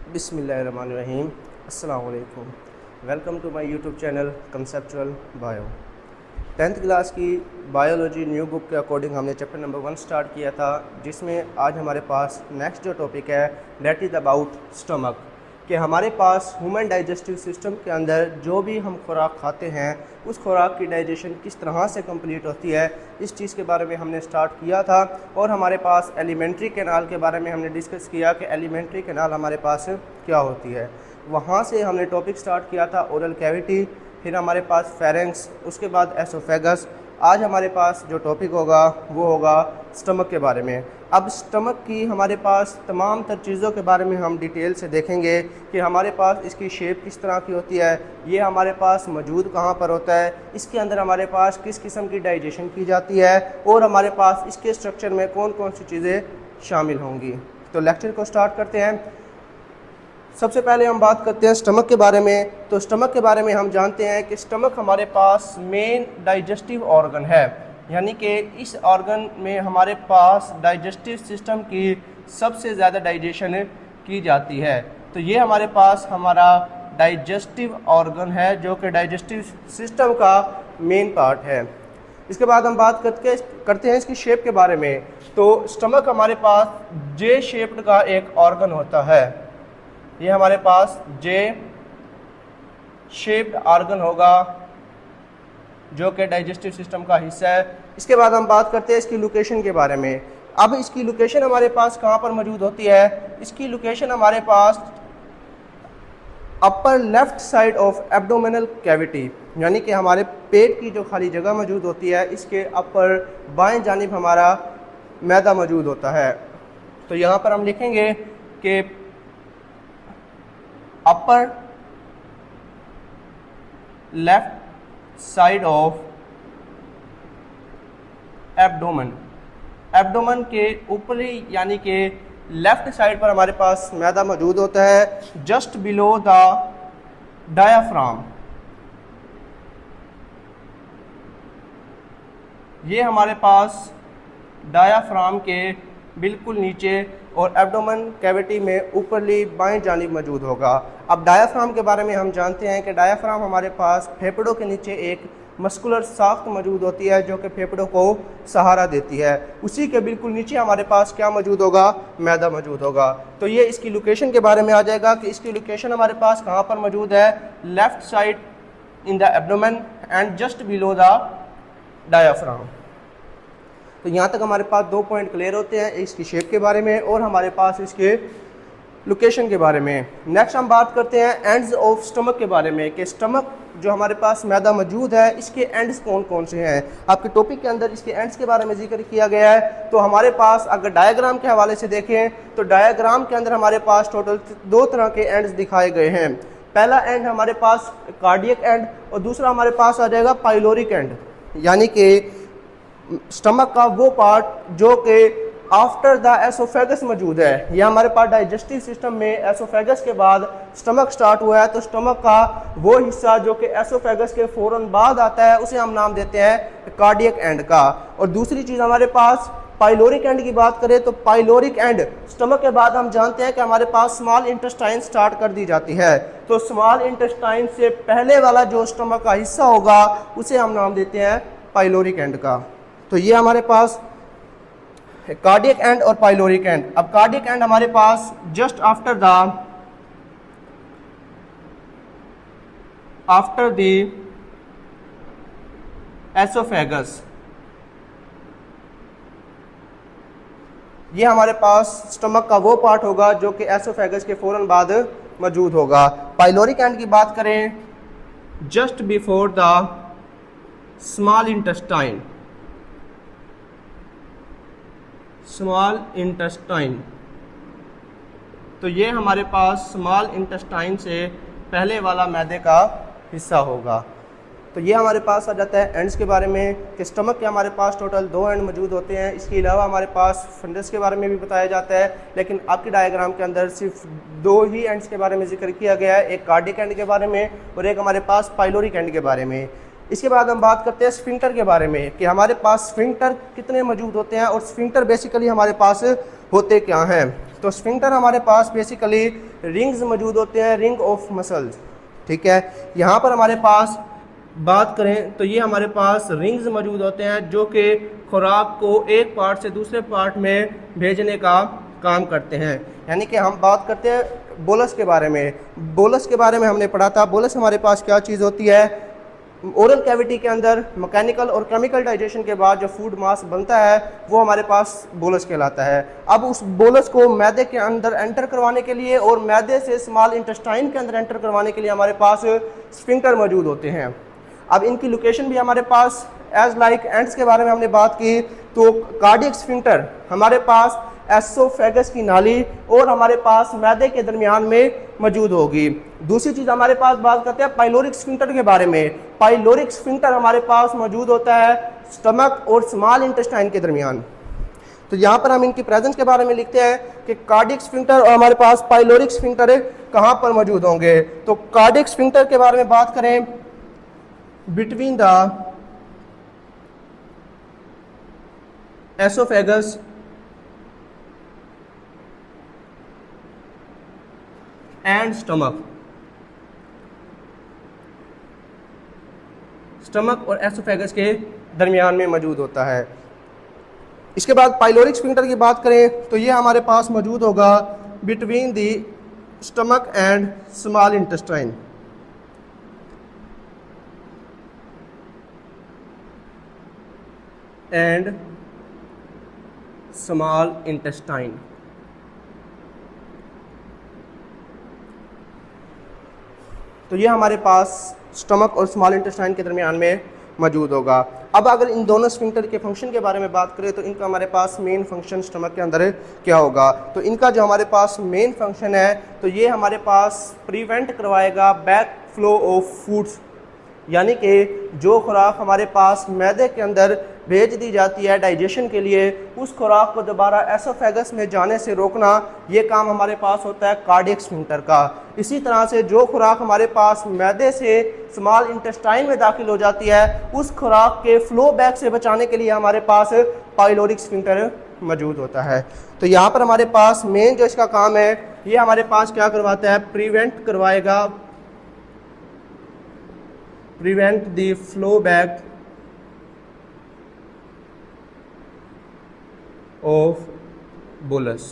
बिस्मिल्लाहिर्रहमानिर्रहीम। अस्सलाम वालेकुम। Welcome to my YouTube channel conceptual bio. 10th class की बायोलॉजी न्यू बुक के अकॉर्डिंग हमने चैप्टर नंबर 1 स्टार्ट किया था, जिसमें आज हमारे पास नेक्स्ट जो टॉपिक है दैट इज़ अबाउट स्टमक, कि हमारे पास ह्यूमन डाइजेस्टिव सिस्टम के अंदर जो भी हम खुराक खाते हैं उस खुराक की डाइजेशन किस तरह से कंप्लीट होती है, इस चीज़ के बारे में हमने स्टार्ट किया था। और हमारे पास एलिमेंट्री कैनाल के बारे में हमने डिस्कस किया कि एलिमेंट्री कैनाल हमारे पास क्या होती है। वहाँ से हमने टॉपिक स्टार्ट किया था ओरल कैविटी, फिर हमारे पास फेरेंक्स, उसके बाद एसोफेगस। आज हमारे पास जो टॉपिक होगा वो होगा स्टमक के बारे में। अब स्टमक की हमारे पास तमाम तर चीज़ों के बारे में हम डिटेल से देखेंगे कि हमारे पास इसकी शेप किस तरह की होती है, ये हमारे पास मौजूद कहाँ पर होता है, इसके अंदर हमारे पास किस किस्म की डाइजेशन की जाती है और हमारे पास इसके स्ट्रक्चर में कौन कौन सी चीज़ें शामिल होंगी। तो लेक्चर को स्टार्ट करते हैं। सबसे पहले हम बात करते हैं स्टमक के बारे में। तो स्टमक के बारे में हम जानते हैं कि स्टमक हमारे पास मेन डाइजेस्टिव ऑर्गन है, यानी कि इस ऑर्गन में हमारे पास डाइजेस्टिव सिस्टम की सबसे ज़्यादा डाइजेशन की जाती है। तो ये हमारे पास हमारा डाइजेस्टिव ऑर्गन है जो कि डाइजेस्टिव सिस्टम का मेन पार्ट है। इसके बाद हम बात करते हैं इसकी शेप के बारे में। तो स्टमक हमारे पास जे शेप्ड का एक ऑर्गन होता है। ये हमारे पास जे शेप्ड ऑर्गन होगा जो कि डाइजेस्टिव सिस्टम का हिस्सा है। इसके बाद हम बात करते हैं इसकी लोकेशन के बारे में। अब इसकी लोकेशन हमारे पास कहाँ पर मौजूद होती है? इसकी लोकेशन हमारे पास upper left side of abdominal cavity, यानी कि हमारे पेट की जो खाली जगह मौजूद होती है इसके अपर बाएं जानिब हमारा मैदा मौजूद होता है। तो यहाँ पर हम लिखेंगे कि अपर left side of abdomen, abdomen के ऊपरी यानी कि लेफ्ट साइड पर हमारे पास मैदा मौजूद होता है, जस्ट बिलो द डायाफ्राम। ये हमारे पास डायाफ्राम के बिल्कुल नीचे और एब्डोमेन कैविटी में ऊपरली बाएं जानिब मौजूद होगा। अब डायाफ्राम के बारे में हम जानते हैं कि डायाफ्राम हमारे पास फेफड़ों के नीचे एक मस्कुलर साख्त मौजूद होती है जो कि फेफड़ों को सहारा देती है। उसी के बिल्कुल नीचे हमारे पास क्या मौजूद होगा? मैदा मौजूद होगा। तो ये इसकी लोकेशन के बारे में आ जाएगा कि इसकी लोकेशन हमारे पास कहाँ पर मौजूद है? Left side in the abdomen and just below the diaphragm. तो यहाँ तक हमारे पास 2 पॉइंट क्लियर होते हैं, इसकी शेप के बारे में और हमारे पास इसके लोकेशन के बारे में। नेक्स्ट हम बात करते हैं एंड्स ऑफ स्टमक के बारे में, कि स्टमक जो हमारे पास मैदा मौजूद है इसके एंड्स कौन कौन से हैं। आपके टॉपिक के अंदर इसके एंड्स के बारे में जिक्र किया गया है। तो हमारे पास अगर डायग्राम के हवाले से देखें तो डायग्राम के अंदर हमारे पास टोटल 2 तरह के एंड्स दिखाए गए हैं। पहला एंड हमारे पास कार्डियक एंड और दूसरा हमारे पास आ जाएगा पाइलोरिक एंड, यानी कि स्टमक का वो पार्ट जो कि आफ्टर द एसोफेगस मौजूद है। यह हमारे पास डाइजेस्टिव सिस्टम में एसोफेगस के बाद स्टमक स्टार्ट हुआ है, तो स्टमक का वो हिस्सा जो कि एसोफेगस के फ़ौरन बाद आता है उसे हम नाम देते हैं कार्डियक एंड का। और दूसरी चीज़ हमारे पास पाइलोरिक एंड की बात करें तो पाइलोरिक एंड स्टमक के बाद हम जानते हैं कि हमारे पास स्मॉल इंटेस्टाइन स्टार्ट कर दी जाती है। तो स्मॉल इंटेस्टाइन से पहले वाला जो स्टमक का हिस्सा होगा उसे हम नाम देते हैं पाइलोरिक एंड का। तो ये हमारे पास कार्डियक एंड और पाइलोरिक एंड। अब कार्डियक एंड हमारे पास जस्ट आफ्टर द एसोफेगस, ये हमारे पास स्टमक का वो पार्ट होगा जो कि एसोफेगस के फौरन बाद मौजूद होगा। पाइलोरिक एंड की बात करें just before the small intestine, small intestine. तो ये हमारे पास स्मॉल इंटेस्टाइन से पहले वाला मैदे का हिस्सा होगा। तो ये हमारे पास आ जाता है एंड्स के बारे में, कि स्टमक के हमारे पास टोटल 2 एंड मौजूद होते हैं। इसके अलावा हमारे पास फंडस के बारे में भी बताया जाता है, लेकिन आपकी डायग्राम के अंदर सिर्फ 2 ही एंड्स के बारे में जिक्र किया गया है, एक कार्डियक एंड के बारे में और एक हमारे पास पाइलोरिक एंड के बारे में। इसके बाद हम बात करते हैं स्फिंक्टर के बारे में कि हमारे पास स्फिंक्टर कितने मौजूद होते हैं और स्फिंक्टर बेसिकली हमारे पास होते क्या हैं। तो स्फिंक्टर हमारे पास बेसिकली रिंग्स मौजूद होते हैं, रिंग ऑफ मसल्स, ठीक है। यहाँ पर हमारे पास बात करें तो ये हमारे पास रिंग्स मौजूद होते हैं जो कि खुराक को एक पार्ट से दूसरे पार्ट में भेजने का काम करते हैं। यानी कि हम बात करते हैं बोलस के बारे में। बोलस के बारे में हमने पढ़ा था। बोलस हमारे पास क्या चीज़ होती है? ओरल कैविटी के अंदर मैकेनिकल और केमिकल डाइजेशन के बाद जो फूड मास बनता है वो हमारे पास बोलस कहलाता है। अब उस बोलस को मैदे के अंदर एंटर करवाने के लिए और मैदे से स्मॉल इंटेस्टाइन के अंदर एंटर करवाने के लिए हमारे पास स्फिंक्टर मौजूद होते हैं। अब इनकी लोकेशन भी हमारे पास एज लाइक एंड्स के बारे में हमने बात की तो कार्डियक स्फिंक्टर हमारे पास एसोफेगस की नाली और हमारे पास मैदे के दरमियान में मौजूद होगी। दूसरी चीज़ हमारे पास बात करते हैं पाइलोरिक स्फिंक्टर के बारे में। पाइलोरिक स्फिंक्टर हमारे पास मौजूद होता है स्टमक और स्मॉल इंटेस्टाइन के दरमियान। तो यहाँ पर हम इनकी प्रेजेंस के बारे में लिखते हैं कि कार्डियक स्फिंक्टर और हमारे पास पाइलोरिक स्फिंक्टर कहाँ पर मौजूद होंगे। तो कार्डियक स्फिंक्टर के बारे में बात करें, between the oesophagus and stomach, stomach और एसोफेगस के दरमियान में मौजूद होता है। इसके बाद पाइलोरिक स्फिंक्टर की बात करें तो ये हमारे पास मौजूद होगा between the stomach and small intestine. And small intestine. तो ये हमारे पास स्टमक और स्मॉल इंटेस्टाइन के दरमियान में मौजूद होगा। अब अगर इन दोनों स्फिंक्टर के फंक्शन के बारे में बात करें तो इनका हमारे पास मेन फंक्शन स्टमक के अंदर क्या होगा। तो इनका जो हमारे पास मेन फंक्शन है तो ये हमारे पास प्रिवेंट करवाएगा बैक फ्लो ऑफ फूड्स, यानी कि जो खुराक हमारे पास मैदे के अंदर भेज दी जाती है डाइजेशन के लिए, उस खुराक को दोबारा एसोफेगस में जाने से रोकना, ये काम हमारे पास होता है कार्डियक स्फिंक्टर का। इसी तरह से जो खुराक हमारे पास मैदे से स्मॉल इंटेस्टाइन में दाखिल हो जाती है, उस खुराक के फ्लो बैक से बचाने के लिए हमारे पास पाइलोरिक स्फिंक्टर मौजूद होता है। तो यहाँ पर हमारे पास मेन जो इसका काम है, ये हमारे पास क्या करवाता है, प्रिवेंट करवाएगा, prevent the flow back of bolus।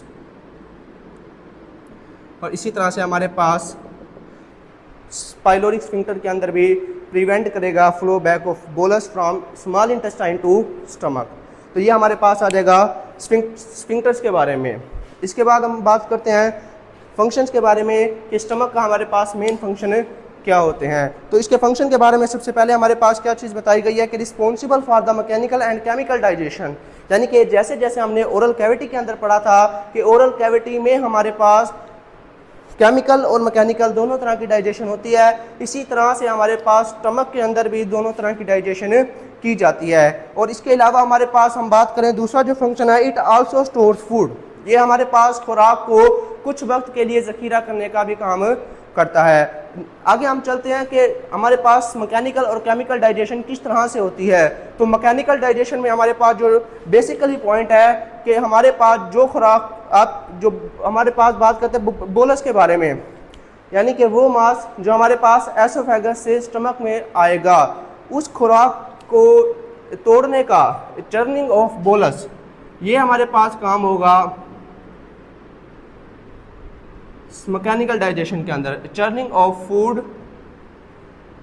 और इसी तरह से हमारे पास पाइलोरिक स्फिंक्टर के अंदर भी प्रिवेंट करेगा flow back of bolus from small intestine to stomach. तो ये हमारे पास आ जाएगा स्फिंक्टर्स के बारे में। इसके बाद हम बात करते हैं फंक्शंस के बारे में कि स्टमक का हमारे पास मेन फंक्शन क्या होते हैं। तो इसके फंक्शन के बारे में सबसे पहले हमारे पास क्या चीज़ बताई गई है कि responsible for the mechanical and chemical digestion, यानी कि जैसे जैसे हमने ओरल कैविटी के अंदर पढ़ा था कि ओरल कैविटी में हमारे पास केमिकल और मैकेनिकल दोनों तरह की डाइजेशन होती है, इसी तरह से हमारे पास स्टमक के अंदर भी दोनों तरह की डाइजेशन की जाती है। और इसके अलावा हमारे पास हम बात करें दूसरा जो फंक्शन है, इट आल्सो स्टोर्स फूड। ये हमारे पास खुराक को कुछ वक्त के लिए ज़खीरा करने का भी काम करता है। आगे हम चलते हैं कि हमारे पास मैकेनिकल और केमिकल डाइजेशन किस तरह से होती है। तो मैकेनिकल डाइजेशन में हमारे पास जो बेसिकली पॉइंट है कि हमारे पास जो खुराक जो हमारे पास बात करते हैं बोलस के बारे में, यानी कि वो मांस जो हमारे पास एसोफेगस से स्टमक में आएगा, उस खुराक को तोड़ने का चर्निंग ऑफ बोलस, ये हमारे पास काम होगा मैकेनिकल डाइजेशन के अंदर। Churning of food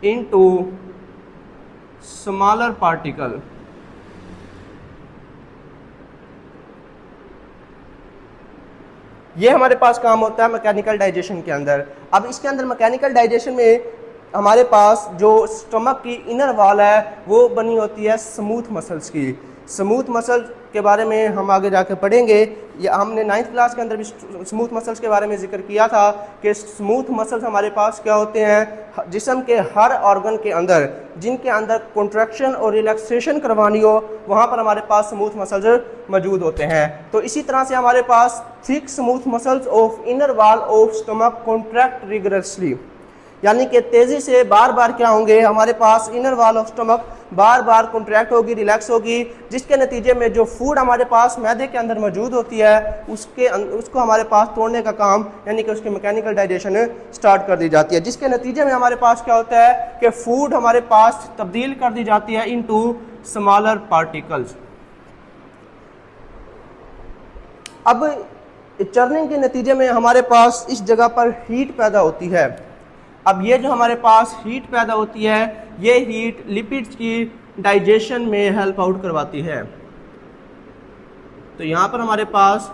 into smaller particle, ये हमारे पास काम होता है मैकेनिकल डाइजेशन के अंदर। अब इसके अंदर मैकेनिकल डाइजेशन में हमारे पास जो स्टमक की इनर वॉल है वो बनी होती है स्मूथ मसल्स की। स्मूथ मसल के बारे में हम आगे जाके पढ़ेंगे। या हमने 9th क्लास के अंदर भी स्मूथ मसल्स के बारे में जिक्र किया था कि स्मूथ मसल्स हमारे पास क्या होते हैं, जिस्म के हर ऑर्गन के अंदर जिनके अंदर कॉन्ट्रैक्शन और रिलैक्सेशन करवानी हो, वहाँ पर हमारे पास स्मूथ मसल्स मौजूद होते हैं। तो इसी तरह से हमारे पास thick smooth muscles of inner wall of stomach contract rigorously, यानी कि तेज़ी से बार बार क्या होंगे, हमारे पास इनर वॉल ऑफ स्टमक बार बार कॉन्ट्रैक्ट होगी, रिलैक्स होगी, जिसके नतीजे में जो फूड हमारे पास मैदे के अंदर मौजूद होती है उसको हमारे पास तोड़ने का काम यानी कि उसकी मैकेनिकल डाइजेशन स्टार्ट कर दी जाती है, जिसके नतीजे में हमारे पास क्या होता है कि फूड हमारे पास तब्दील कर दी जाती है इनटू स्मॉलर पार्टिकल्स। अब चर्निंग के नतीजे में हमारे पास इस जगह पर हीट पैदा होती है। अब ये जो हमारे पास हीट पैदा होती है, ये हीट लिपिड्स की डाइजेशन में हेल्प आउट करवाती है। तो यहाँ पर हमारे पास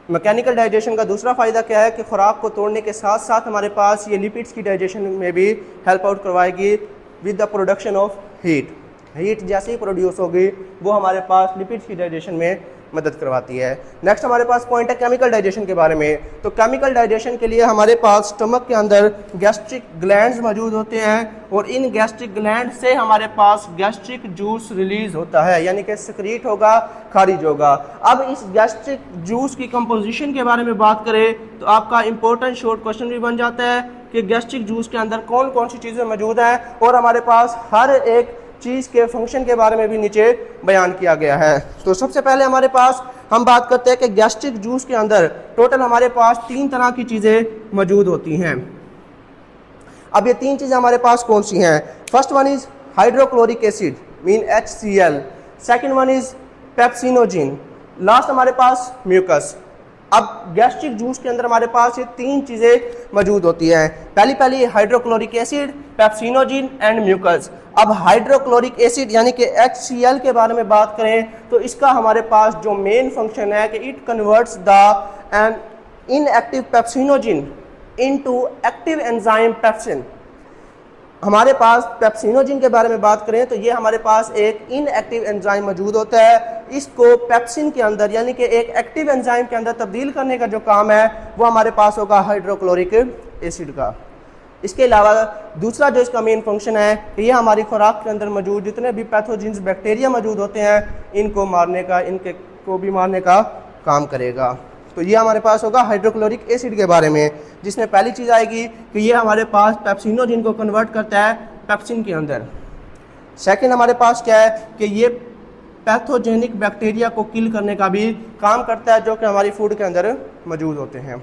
मैकेनिकल डाइजेशन का दूसरा फ़ायदा क्या है कि खुराक को तोड़ने के साथ साथ हमारे पास ये लिपिड्स की डाइजेशन में भी हेल्प आउट करवाएगी with the production of heat. Heat जैसे ही प्रोड्यूस होगी वो हमारे पास लिपिड्स की डाइजेशन में मदद करवाती है। नेक्स्ट हमारे पास पॉइंट है केमिकल डाइजेशन के बारे में। तो केमिकल डाइजेशन के लिए हमारे पास स्टमक के अंदर गैस्ट्रिक ग्लैंड्स मौजूद होते हैं और इन गैस्ट्रिक ग्लैंड से हमारे पास गैस्ट्रिक जूस रिलीज होता है, यानी कि सिक्रीट होगा, खारिज होगा। अब इस गैस्ट्रिक जूस की कंपोजिशन के बारे में बात करें तो आपका इंपॉर्टेंट शॉर्ट क्वेश्चन भी बन जाता है कि गैस्ट्रिक जूस के अंदर कौन कौन सी चीज़ें मौजूद हैं और हमारे पास हर एक चीज़ के फंक्शन के बारे में भी नीचे बयान किया गया है। तो सबसे पहले हमारे पास हम बात करते हैं कि गैस्ट्रिक जूस के अंदर टोटल हमारे पास 3 तरह की चीज़ें मौजूद होती हैं। अब ये 3 चीज़ें हमारे पास कौन सी हैं? First one is hydrochloric acid mean HCl, second one is pepsinogen, last हमारे पास म्यूकस। अब गैस्ट्रिक जूस के अंदर हमारे पास ये 3 चीज़ें मौजूद होती हैं। पहली hydrochloric acid, pepsinogen and mucus. अब हाइड्रोक्लोरिक एसिड यानी कि HCl के बारे में बात करें तो इसका हमारे पास जो मेन फंक्शन है कि it converts the an inactive pepsinogen into active enzyme pepsin. हमारे पास पेप्सिनोजिन के बारे में बात करें तो ये हमारे पास एक इनएक्टिव एंजाइम मौजूद होता है, इसको पेप्सिन के अंदर यानी कि एक एक्टिव एंजाइम के अंदर तब्दील करने का जो काम है वो हमारे पास होगा हाइड्रोक्लोरिक एसिड का। इसके अलावा दूसरा जो इसका मेन फंक्शन है कि ये हमारी खुराक के अंदर मौजूद जितने भी पैथोजेंस बैक्टीरिया मौजूद होते हैं इनको मारने का, इनके को भी मारने का काम करेगा। तो ये हमारे पास होगा हाइड्रोक्लोरिक एसिड के बारे में, जिसमें पहली चीज़ आएगी कि ये हमारे पास पेप्सिनोजिन को कन्वर्ट करता है पेप्सिन के अंदर। सेकंड हमारे पास क्या है कि ये पैथोजेनिक बैक्टीरिया को किल करने का भी काम करता है जो कि हमारी फूड के अंदर मौजूद होते हैं।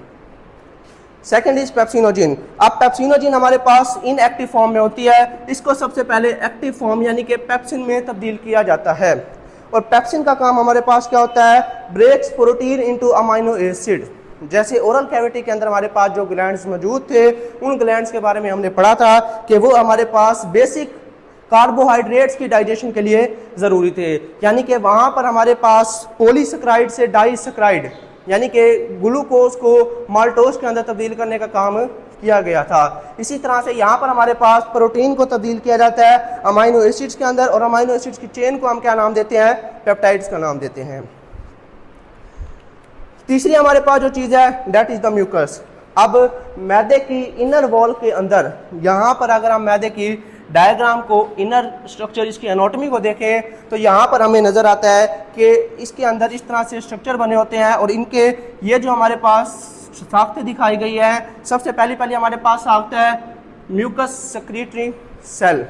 Second is pepsinogen. अब पेप्सिनोजिन हमारे पास इनएक्टिव फॉर्म में होती है, इसको सबसे पहले एक्टिव फॉर्म यानी कि पेप्सिन में तब्दील किया जाता है। और पेप्सिन का काम हमारे पास क्या होता है? Breaks protein into amino acid. जैसे ओरल कैविटी के अंदर हमारे पास जो ग्लैंड्स मौजूद थे उन ग्लैंड्स के बारे में हमने पढ़ा था कि वो हमारे पास बेसिक कार्बोहाइड्रेट्स की डाइजेशन के लिए ज़रूरी थे, यानी कि वहाँ पर हमारे पास पॉलीसेकेराइड से डाइसेकेराइड यानी कि ग्लूकोज को माल्टोज के अंदर तब्दील करने का काम किया गया था। इसी तरह से यहाँ पर हमारे पास प्रोटीन को तब्दील किया जाता है अमाइनो एसिड्स के अंदर, और अमाइनो एसिड्स की चेन को हम क्या नाम देते हैं? पेप्टाइड्स का नाम देते हैं। तीसरी हमारे पास जो चीज़ है दैट इज़ द म्यूकस। अब मैदे की इनर वॉल के अंदर यहाँ पर अगर हम मैदे की डायग्राम को, इनर स्ट्रक्चर, इसकी एनाटॉमी को देखें तो यहाँ पर हमें नज़र आता है कि इसके अंदर इस तरह से स्ट्रक्चर बने होते हैं और इनके ये जो हमारे पास साख्तें दिखाई गई है, सबसे पहली हमारे पास साख्त है mucus secretory cell,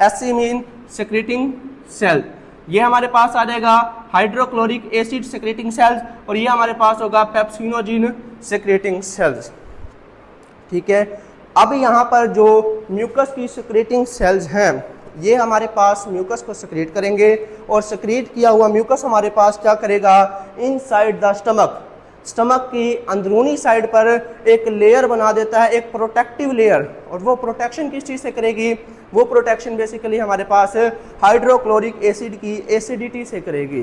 SC mean secreting cell. ये हमारे पास आ जाएगा हाइड्रोक्लोरिक एसिड सेक्रेटिंग सेल्स और ये हमारे पास होगा पेप्सिनोजिन सेक्रेटिंग सेल्स। ठीक है, अब यहाँ पर जो म्यूकस की सेक्रेटिंग सेल्स हैं ये हमारे पास म्यूकस को सेक्रेट करेंगे और सेक्रेट किया हुआ म्यूकस हमारे पास क्या करेगा? इनसाइड द स्टमक की अंदरूनी साइड पर एक लेयर बना देता है, एक प्रोटेक्टिव लेयर, और वो प्रोटेक्शन किस चीज़ से करेगी? वो प्रोटेक्शन बेसिकली हमारे पास हाइड्रोक्लोरिक एसिड की एसिडिटी से करेगी,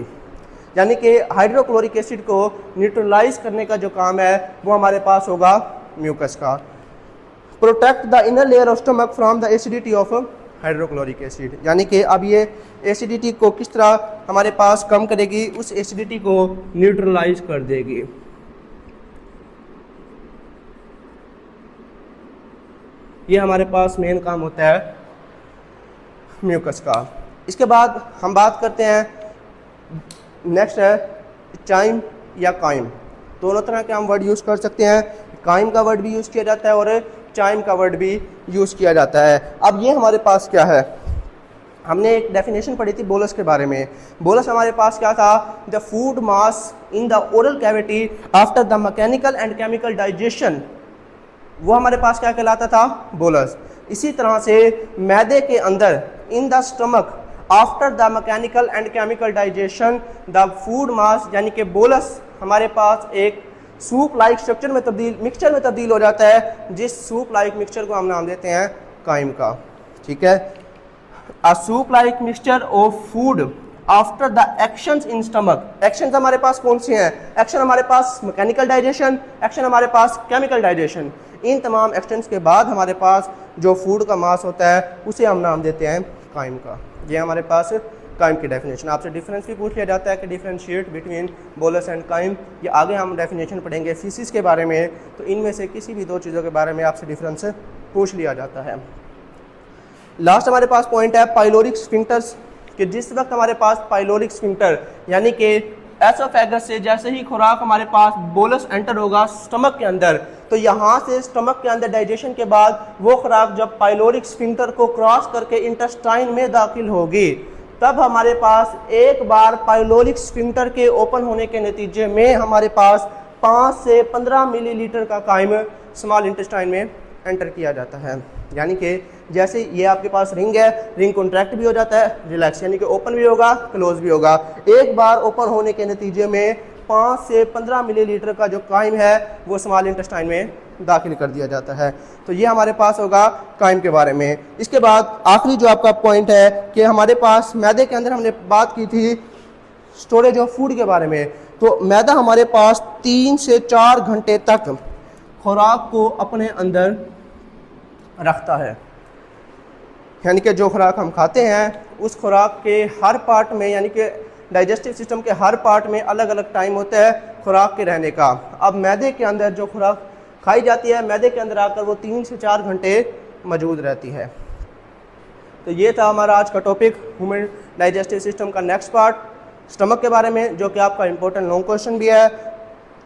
यानी कि हाइड्रोक्लोरिक एसिड को न्यूट्रलाइज करने का जो काम है वो हमारे पास होगा म्यूकस का। Protect the inner layer of stomach from the acidity of hydrochloric acid, यानी कि अब ये एसिडिटी को किस तरह हमारे पास कम करेगी? उस एसिडिटी को न्यूट्रलाइज कर देगी। ये हमारे पास मेन काम होता है म्यूकस का। इसके बाद हम बात करते हैं, नेक्स्ट है चाइम या काइम। दोनों तरह के हम वर्ड यूज़ कर सकते हैं, कायम का वर्ड भी यूज़ किया जाता है और चाइम का वर्ड भी यूज़ किया जाता है। अब ये हमारे पास क्या है, हमने एक डेफिनेशन पढ़ी थी बोलस के बारे में। बोलस हमारे पास क्या था, the food mass in the oral cavity after the mechanical and chemical digestion, वो हमारे पास क्या कहलाता था, बोलस। इसी तरह से मैदे के अंदर in the stomach after the mechanical and chemical digestion the food mass यानी कि बोलस हमारे पास एक सूप लाइक स्ट्रक्चर में मिक्सचर में तब्दील हो जाता है, जिस सूप लाइक मिक्सचर को हम नाम देते हैं काइम का। ठीक है, a soup like mixture of food after the actions in stomach. Actions हमारे पास कौन सी हैं, एक्शन हमारे पास मैकेनिकल डाइजेशन, एक्शन हमारे पास केमिकल डाइजेशन। इन तमाम एक्शंस के बाद हमारे पास जो फूड का मास होता है उसे हम नाम देते हैं काइम का। ये हमारे पास काइम की डेफिनेशन। आपसे डिफरेंस भी पूछ लिया जाता है कि differentiate between bolus and chyme. ये आगे हम डेफिनेशन पढ़ेंगे फीसिस के बारे में, तो इनमें से किसी भी दो चीज़ों के बारे में आपसे डिफरेंस पूछ लिया जाता है। लास्ट हमारे पास पॉइंट है पाइलोरिक स्फिंक्टर्स, कि जिस वक्त हमारे पास पाइलोरिक स्फिंक्टर यानी कि एसोफेगस से जैसे ही खुराक हमारे पास बोलस एंटर होगा स्टमक के अंदर, तो यहाँ से स्टमक के अंदर डाइजेशन के बाद वो खुराक जब पाइलोरिक स्फिंक्टर को क्रॉस करके इंटेस्टाइन में दाखिल होगी, तब हमारे पास एक बार पाइलोरिक स्फिंक्टर के ओपन होने के नतीजे में हमारे पास 5 से 15 मिलीलीटर का काइम स्मॉल इंटेस्टाइन में एंटर किया जाता है। यानी कि जैसे ये आपके पास रिंग है, रिंग कॉन्ट्रैक्ट भी हो जाता है, रिलैक्स यानी कि ओपन भी होगा, क्लोज भी होगा। एक बार ओपन होने के नतीजे में 5 से 15 मिलीलीटर का जो काइम है वो स्मॉल इंटेस्टाइन में दाखिल कर दिया जाता है। तो ये हमारे पास होगा काइम के बारे में। इसके बाद आखिरी जो आपका पॉइंट है कि हमारे पास मैदे के अंदर हमने बात की थी स्टोरेज ऑफ फूड के बारे में। तो मैदा हमारे पास 3 से 4 घंटे तक खुराक को अपने अंदर रखता है, यानी कि जो खुराक हम खाते हैं उस खुराक के हर पार्ट में, यानी कि डाइजेस्टिव सिस्टम के हर पार्ट में अलग अलग टाइम होता है खुराक के रहने का। अब मैदे के अंदर जो खुराक खाई जाती है, मैदे के अंदर आकर वो 3 से 4 घंटे मौजूद रहती है। तो ये था हमारा आज का टॉपिक, ह्यूमन डाइजेस्टिव सिस्टम का नेक्स्ट पार्ट स्टमक के बारे में, जो कि आपका इंपॉर्टेंट लॉन्ग क्वेश्चन भी है।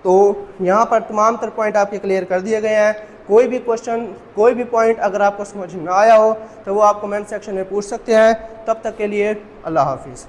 तो यहाँ पर तमाम तर पॉइंट आपके क्लियर कर दिए गए हैं। कोई भी क्वेश्चन, कोई भी पॉइंट अगर आपको समझ ना आया हो तो वो आप कमेंट सेक्शन में पूछ सकते हैं। तब तक के लिए अल्लाह हाफिज़।